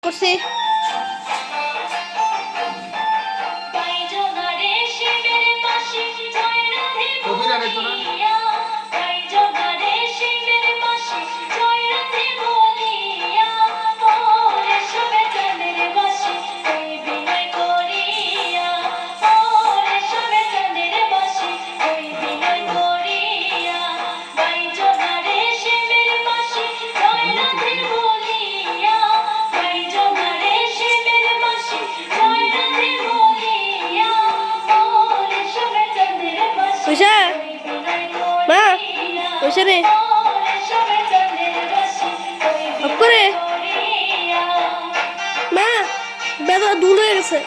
করছি উষা মা উষা রে করে মা বেদা দূর হয়ে গেছে।